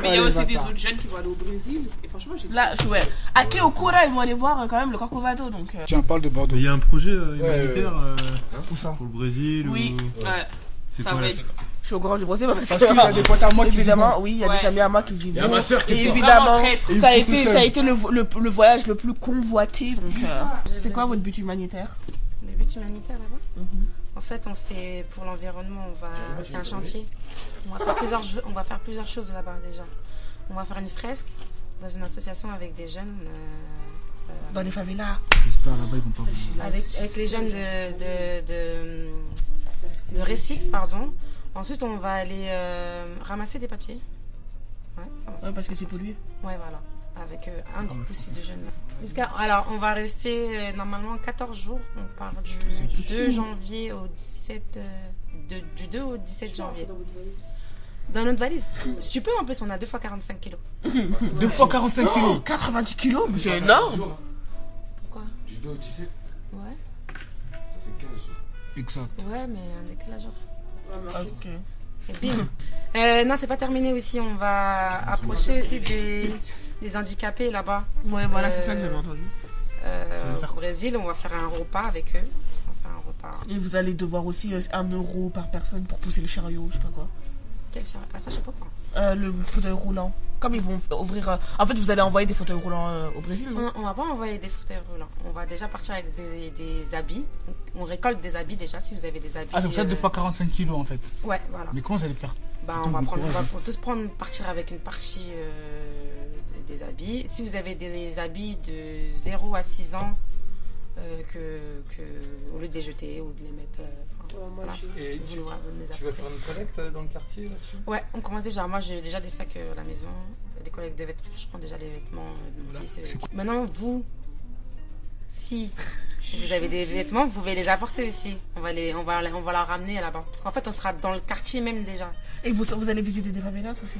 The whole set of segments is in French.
Mais il y a aussi des autres jeunes qui vont aller au Brésil. Et franchement, j'ai Là, ouais. À Keokura, ils vont aller voir quand même le Corcovado. Donc, Tiens, parle de Bordeaux. Il y a un projet humanitaire Où ça? pour le Brésil oui. ou... Ouais. C'est Ça quoi va là être- Je suis au Grand du Brésil parce Parce qu'il y a des potes à moi qui y évidemment, vont. oui, il y a Ouais. des amis à moi qui y vont. Il y a ma soeur qui Et sort. évidemment, Vraiment traître. Et ça a il faut été, tout ça a seul. été le voyage le plus convoité. Donc, c'est quoi votre but humanitaire? Le but humanitaire là-bas. En fait, pour l'environnement, c'est un chantier. On va faire plusieurs choses là-bas déjà. On va faire une fresque dans une association avec des jeunes. Dans les favelas. J'espère là-bas, ils vont pas venir. Avec les jeunes de Recife, pardon. Ensuite, on va aller ramasser des papiers. Ouais, Ouais, parce que c'est pollué. Ouais, voilà. Avec un groupe aussi de jeunes. Alors, on va rester normalement 14 jours. On part du 2 janvier au 17... du 2 au 17 janvier. Dans notre valise. Si tu peux, en plus, on a 2 fois 45 kilos. 2 fois 45 kilos. 90 kilos, mais c'est énorme. Pourquoi? Du 2 au 17, Ouais, ça fait 15 jours. Exact. ouais, mais un décalage horaire. Ok. Et bim. Non, c'est pas terminé aussi. On va approcher aussi des handicapés là-bas. Ouais, voilà, c'est ça que j'avais entendu. Au Brésil, on va faire un repas avec eux. On va faire un repas. Et vous allez devoir aussi 1 euro par personne pour pousser le chariot, je sais pas quoi. Quel char... Ah, ça, je sais pas quoi. Le fauteuil roulant. Comme ils vont ouvrir. En fait, vous allez envoyer des fauteuils roulants au Brésil, non? On va pas envoyer des fauteuils roulants. On va déjà partir avec des habits. Donc, on récolte des habits déjà si vous avez des habits. Ah, ça vous fait 2 fois 45 kilos en fait. Ouais, voilà. Mais comment vous allez faire? Bah, Putain, on va bon prendre, courage, on va tous partir avec une partie des habits. Si vous avez des habits de 0 à 6 ans, au lieu de les jeter ou de les mettre. moi, Voilà. Et Vous tu nous ramenez les vas apporter. faire une collecte dans le quartier là-dessus? Ouais, on commence déjà. Moi, j'ai déjà des sacs à la maison, des collègues de vêtements. Je prends déjà les vêtements de mon fils. Maintenant, vous, si vous avez des vêtements, vous pouvez les apporter aussi. On va leur ramener là-bas. Parce qu'en fait, on sera dans le quartier même déjà. Et vous allez visiter des favelas aussi?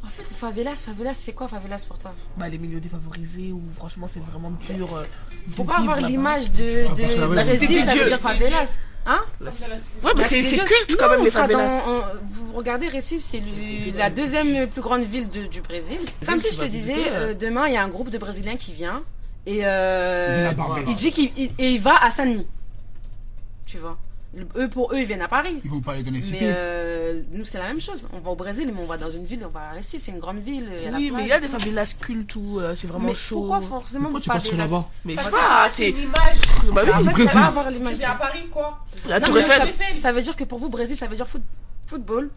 En fait, favelas, c'est quoi favelas pour toi? Bah, les milieux défavorisés où franchement c'est vraiment dur. Faut de pas vivre avoir là-bas. l'image de La cité Brésil, des ça veut dieux. dire favelas. Hein? Ouais, mais c'est culte quand même les favelas. Vous regardez Recife, c'est la deuxième plus grande ville du Brésil. Comme si je te disais, demain il y a un groupe de Brésiliens qui vient et il dit qu'il va à Saint-Denis. Tu vois? Pour eux, ils viennent à Paris. Ils vont pas aller dans les cités. Mais nous, c'est la même chose. On va au Brésil, mais on va dans une ville, on va à Recife, c'est une grande ville. Oui, mais il y a des favelas cultes où c'est vraiment mais chaud. pourquoi forcément Pourquoi vous tu passes favelas? là-bas? Mais Parce c'est que pas, c'est c'est. une image. Bah oui, En fait, Brésil. ça va avoir l'image. Tu viens à Paris, quoi. la Non, Tour mais Eiffel. ça veut dire que pour vous, Brésil, ça veut dire football.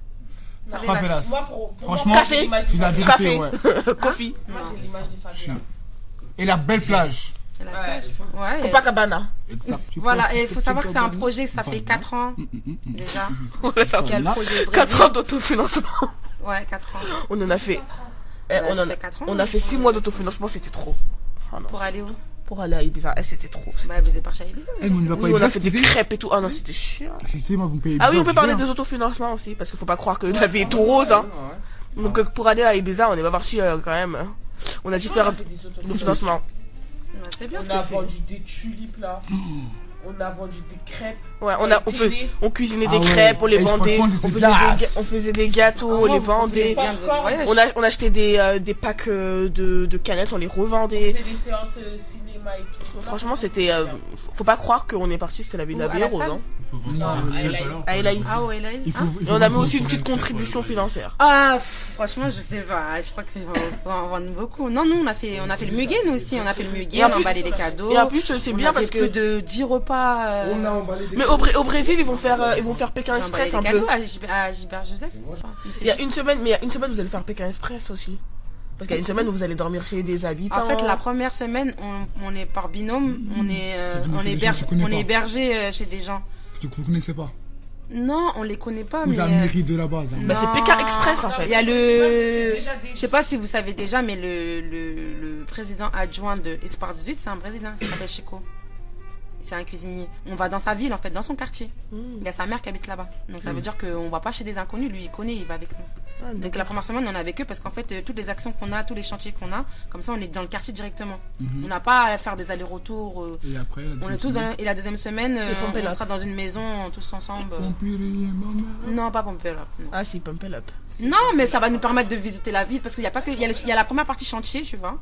Favelas. Moi, pour Franchement, moi, j'ai l'image des c'est la favelas. vérité, ouais. Coffee. Moi, j'ai l'image des favelas. Et la belle plage. C'est la Ouais. plage. Ouais, et- Copacabana. Exact. Voilà, et il faut savoir que c'est un projet, ça fait 4 ans déjà. Qu'il y a le projet Brésil. 4 ans d'autofinancement. Ouais, 4 ans. On en a fait. Ouais, ça fait 4 ans. On a fait 6 mois d'autofinancement, c'était trop. Ah non, Pour aller où? pour aller à Ibiza, c'était trop. Bah, vous êtes parti à Ibiza. Eh, mais on y va pas Oui, on a Ibiza, fait des c'était- crêpes et tout. Ah non, c'était chiant. C'était moi, vous me payez Ah oui, Ibiza, on peut je parler viens. des autofinancements aussi, parce qu'il faut pas croire que la vie est tout rose, hein. Donc pour aller à Ibiza, on n'est pas parti quand même. Hein. On a dû faire le financement. Ouais, c'est bien ce On a que c'est. vendu des tulipes, là. On a vendu des crêpes. Ouais, Télé. on cuisinait Ah des ouais. crêpes, on les Et vendait, franchement, on faisait des gâteaux, on les vendait. Bien de votre voyage. On achetait des packs de canettes, on les revendait. C'est des séances cinéma et tout. Franchement, c'était. Faut pas croire qu'on est parti, c'était la vie de la Où, à vie la rose. salle Hein. Non, Ah, et là, il- Ah ouais, là, Il faut- hein? il Et faut on a mis vendre aussi une pour petite les- contribution financière. Ah, franchement, je sais pas. Je crois qu'ils vont en vendre beaucoup. Non, nous, on a fait le muguet, nous aussi. On a fait le muguet, Et en on a plus- emballé des cadeaux. Et en plus, c'est On bien a parce fait que. plus de 10 repas. On a emballé des Mais au Brésil, ils vont faire Pékin J'ai emballé Express des un peu. cadeaux à Gilbert Joseph. moi, je- Mais c'est Il y a juste- une semaine, mais il y a une semaine, vous allez faire Pékin Express aussi. Parce qu'il y a une semaine où vous allez dormir chez des habitants. En fait, la première semaine, on est par binôme, on est hébergé chez des gens. Que vous connaissez pas. Non, on les connaît pas, Ou mais la mairie de la base. hein. Bah, c'est Non. Pékin Express en Non, fait. il y a c'est le, déjà des- je sais pas si vous savez déjà, mais le président adjoint de Espoir 18, c'est un Brésilien, il s'appelle Chico. C'est un cuisinier. On va dans sa ville, en fait, dans son quartier. Il y a sa mère qui habite là-bas. Donc ça veut dire qu'on va pas chez des inconnus. Lui, il connaît, il va avec nous. Donc la première semaine, on est avec eux parce qu'en fait, toutes les actions qu'on a, tous les chantiers qu'on a, comme ça, on est dans le quartier directement. On n'a pas à faire des allers-retours. Et après, On est tous et la deuxième semaine, Pump It on Up. sera dans une maison tous ensemble. Maman. Non, pas Pump It Up, non. Ah, si, Pump It Up. Non, mais ça va nous permettre de visiter la ville parce qu'il y a pas que il y a la première partie chantier, tu vois.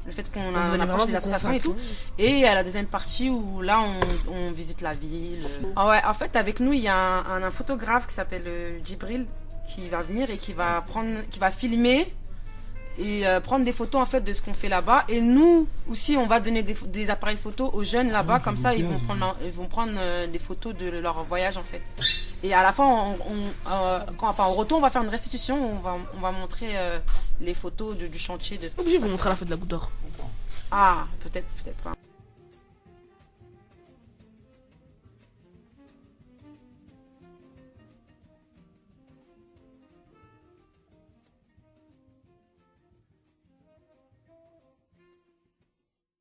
Le fait qu'on Vous allez a approche vraiment des vous associations et tout. concentrer. Et il y a la deuxième partie où là on visite la ville. Ah ouais, en fait avec nous il y a un photographe qui s'appelle Djibril qui va venir et qui va filmer et prendre des photos en fait de ce qu'on fait là-bas. Et nous aussi on va donner des appareils photos aux jeunes là-bas, comme ça ils vont prendre des photos de leur voyage en fait. Et à la fin, au retour, on va faire une restitution. On va montrer les photos du chantier. De ce qui Obligé se de vous passe. montrer la fête de la Goutte d'Or. Ah, peut-être pas.